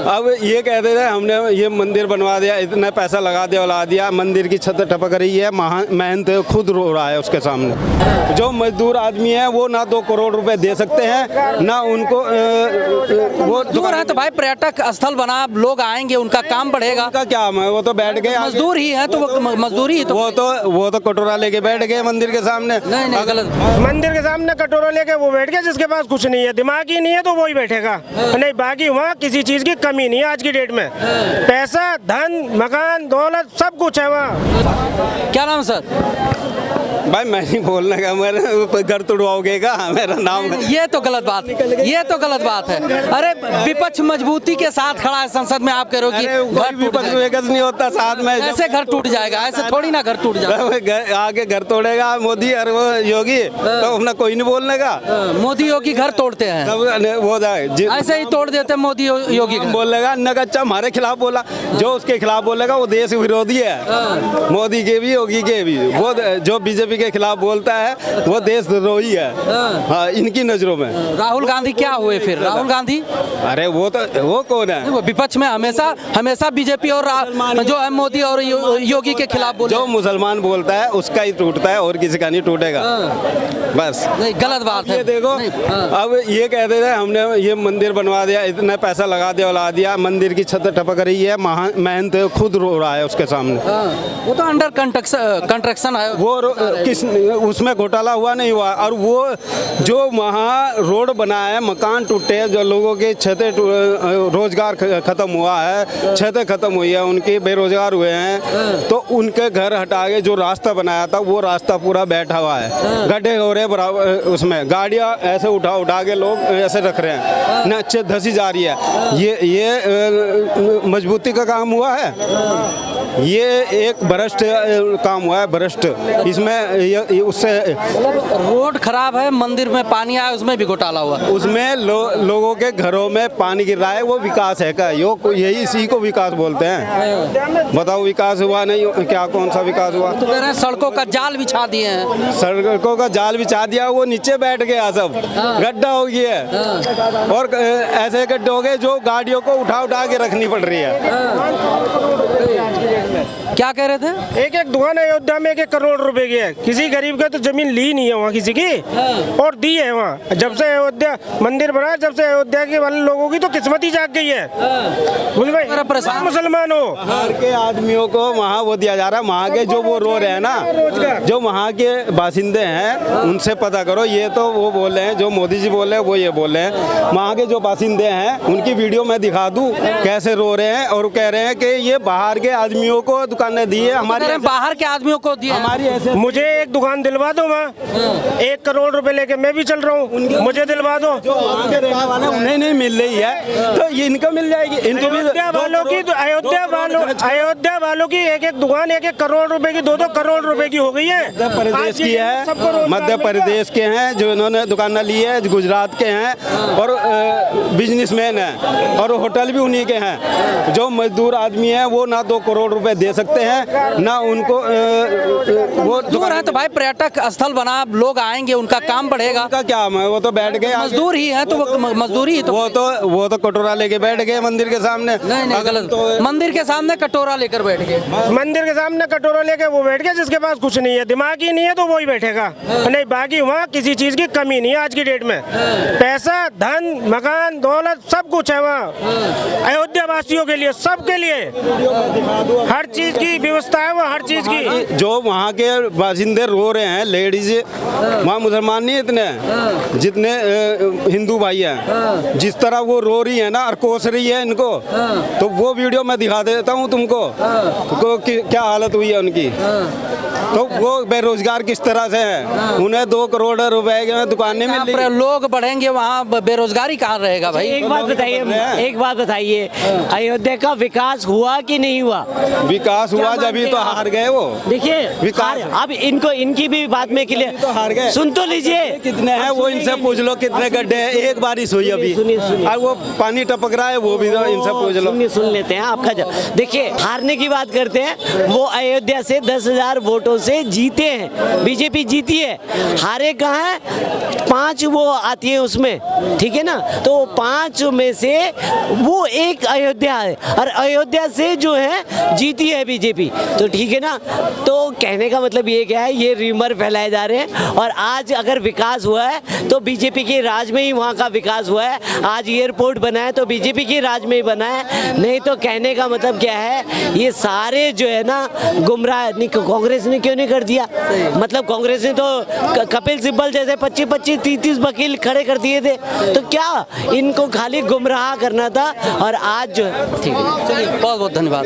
अब ये कहते थे हमने ये मंदिर बनवा दिया, इतना पैसा लगा दिया, उड़ा दिया, मंदिर की छत टपक रही है, मेहनत खुद रो रहा है उसके सामने। जो मजदूर आदमी है वो ना 2 करोड़ रुपए दे सकते हैं, ना उनको वो दूर है तो भाई पर्यटक स्थल बना, लोग आएंगे, उनका काम बढ़ेगा। उनका क्या है, वो तो बैठ गए, मजदूर ही है तो वो मजदूरी ही तो वो तो कटोरा लेके बैठ गए मंदिर के सामने। नहीं गलत। मंदिर के सामने कटोरा लेके वो बैठ गया, जिसके पास कुछ नहीं है, दिमाग ही नहीं है तो वो ही बैठेगा। नहीं, बाकी वहाँ किसी चीज की कमी नहीं है आज की डेट में। पैसा, धन, मकान, दौलत सब कुछ है वहाँ। क्या नाम सर? भाई मैं नहीं बोलने का, मेरे घर तोड़वाओगे का मेरा नाम। ये तो गलत बात, ये तो गलत बात है। अरे विपक्ष मजबूती के साथ खड़ा है संसद में, आप कह रहे हो कि विपक्ष विकास नहीं होता साथ में, ऐसे घर टूट जाएगा, ऐसे थोड़ी ना घर टूट जाएगा। आगे घर तोड़ेगा मोदी और वो योगी, तो अपना कोई नहीं बोलने का। मोदी योगी घर तोड़ते हैं, वो ऐसे ही तोड़ देते मोदी योगी। बोलेगा नगच्चा हमारे खिलाफ बोला, जो उसके खिलाफ बोलेगा वो देश विरोधी है, मोदी के भी योगी के भी। वो जो बीजेपी के खिलाफ बोलता है वो देशद्रोही है, हाँ, इनकी नजरों में। राहुल गांधी क्या हुए फिर? राहुल गांधी, अरे वो कौन है? वो विपक्ष में हमेशा बीजेपी और जो है मोदी और योगी के खिलाफ बोले। जो मुसलमान बोलता है उसका ही टूटता है और किसी का नहीं टूटेगा, बस। नहीं, गलत बात है। ये देखो, अब ये कहते थे हमने ये मंदिर बनवा दिया, इतना पैसा लगा दिया, उड़ा दिया, मंदिर की छत टपक रही है, मेहनत खुद रो रहा है उसके सामने। वो तो अंडर कंस्ट्रक्शन है, वो उसमें घोटाला हुआ नहीं हुआ। और वो जो वहाँ रोड बना है, मकान टूटे, जो लोगों की छतें, रोजगार खत्म हुआ है, छतें खत्म हुई है, उनके बेरोजगार हुए हैं, तो उनके घर हटा के जो रास्ता बनाया था वो रास्ता पूरा बैठा हुआ है, गड्ढे हो रहे बराबर, उसमें गाड़ियाँ ऐसे उठा के लोग ऐसे रख रहे हैं, न अच्छे धसी जा रही है। ये मजबूती का काम हुआ है, ये एक भ्रष्ट काम हुआ है, भ्रष्ट। इसमें उससे रोड खराब है, मंदिर में पानी आया उसमें भी घोटाला हुआ, उसमें लोगों के घरों में पानी गिर रहा है, वो विकास है क्या? यही इसी को विकास बोलते हैं। बताओ, विकास हुआ नहीं क्या? कौन सा विकास हुआ? तो कह रहे हैं सड़कों का जाल बिछा दिए हैं, सड़कों का जाल बिछा दिया, वो नीचे बैठ गया, सब गड्ढा हो गया है। और ऐसे गड्ढे हो गए जो गाड़ियों को उठा के रखनी पड़ रही है। क्या कह रहे थे? एक दुकान अयोध्या में 1 करोड़ रुपए की है, किसी गरीब का तो जमीन ली नहीं है वहाँ किसी की, और दी है वहाँ। जब से अयोध्या मंदिर बना, जब से अयोध्या के वाले लोगों की तो किस्मत ही जाग गई है। बोल भाई, मुसलमान हो, बाहर के आदमियों को वहाँ वो दिया जा रहा है, वहाँ के जो वो रो रहे हैं ना, जो वहाँ के बासिंदे हैं उनसे पता करो। ये तो वो बोल रहे हैं, जो मोदी जी बोल रहे हैं वो ये बोल रहे हैं। वहाँ के जो बासिंदे हैं उनकी वीडियो मैं दिखा दूँ कैसे रो रहे हैं, और कह रहे हैं कि ये बाहर के आदमियों को दुकानें दी है, हमारे बाहर के आदमियों को दिया हमारी ऐसे। मुझे एक दुकान दिलवा दो वहाँ, 1 करोड़ रुपए लेके मैं भी चल रहा हूँ, मुझे दिलवा दो। जो वहाँ के रहने वाले उन्हें नहीं मिल रही है, तो ये इनको मिल जाएगी। इनको भी अयोध्या वालों की 1 दुकान 1 करोड़ रुपए की, 2 करोड़ रुपए की हो गई है। मध्य प्रदेश की है, मध्य प्रदेश के हैं जो इन्होंने दुकान ली है, गुजरात के हैं, और बिजनेसमैन हैं, और होटल भी उन्हीं के हैं। जो मजदूर आदमी है वो ना 2 करोड़ रुपए दे सकते हैं, ना उनको वो दूर है तो भाई पर्यटक स्थल बना, लोग आएंगे, उनका काम बढ़ेगा। उनका क्या है, वो तो बैठ गए, मजदूर ही है तो वो मजदूरी ही तो। वो तो कटोरा लेके बैठ गए मंदिर के सामने। नहीं गलत। मंदिर के सामने कटोरा लेकर बैठ गए, मंदिर के सामने कटोरा लेके वो बैठ गया, जिसके पास कुछ नहीं है, दिमाग ही नहीं है तो वो ही बैठेगा। नहीं, बाकी वहाँ किसी चीज की कमी नहीं है आज की डेट में। पैसा, धन, मकान, दौलत सब कुछ है वहाँ अयोध्या वासियों के लिए, सबके लिए हर चीज की व्यवस्था है वहाँ, हर चीज की। जो वहाँ के बासिंदे रो रहे हैं, लेडीज वहाँ मुसलमान नहीं इतने जितने हिंदू भाई हैं, जिस तरह वो रो रही है ना और कोस रही है इनको, तो वो वीडियो मैं दिखा देता हूँ तुमको, तो क्या हालत हुई है उनकी। तो वो बेरोजगार किस तरह से हैं, उन्हें 2 करोड़ रुपए की दुकानें मिल रही। लोग बढ़ेंगे वहाँ, बेरोजगारी कहाँ रहेगा भाई? एक बात बताइए, अयोध्या का विकास हुआ कि नहीं हुआ? विकास हुआ, जब ही तो हार गए वो। देखिए विकास, अब इनकी भी बात में क्लियर तो हार गए। सुन तो लीजिए, कितने हैं वो, इनसे पूछ लो कितने गड्ढे हैं। एक बारिश हुई अभी और वो पानी टपक रहा है, वो भी इनसे पूछ लो। सुन लेते हैं आपका। देखिए, हारने की बात करते हैं, वो अयोध्या से 10,000 वोटों से जीते हैं, बीजेपी जीती है। हारे कहाँ है? 5 वो आती है उसमें, ठीक है ना? तो 5 में से वो एक अयोध्या अयोध्या है और अयोध्या से जो है जीती है बीजेपी, तो ठीक है ना। तो कहने का मतलब ये क्या है, ये र्यूमर फैलाए जा रहे हैं। और आज अगर विकास हुआ है तो बीजेपी के राज में ही वहाँ का विकास हुआ है। आज एयरपोर्ट बना है तो बीजेपी के राज में ही बना है, नहीं तो कहने का मतलब क्या है, ये सारे जो है ना गुमराह। कांग्रेस ने क्यों नहीं कर दिया, मतलब कांग्रेस ने तो कपिल सिब्बल जैसे 25-25 30-30 वकील खड़े कर दिए थे, तो क्या इनको खाली गुमराह करना था। और आज जो है, ठीक है, बहुत बहुत धन्यवाद।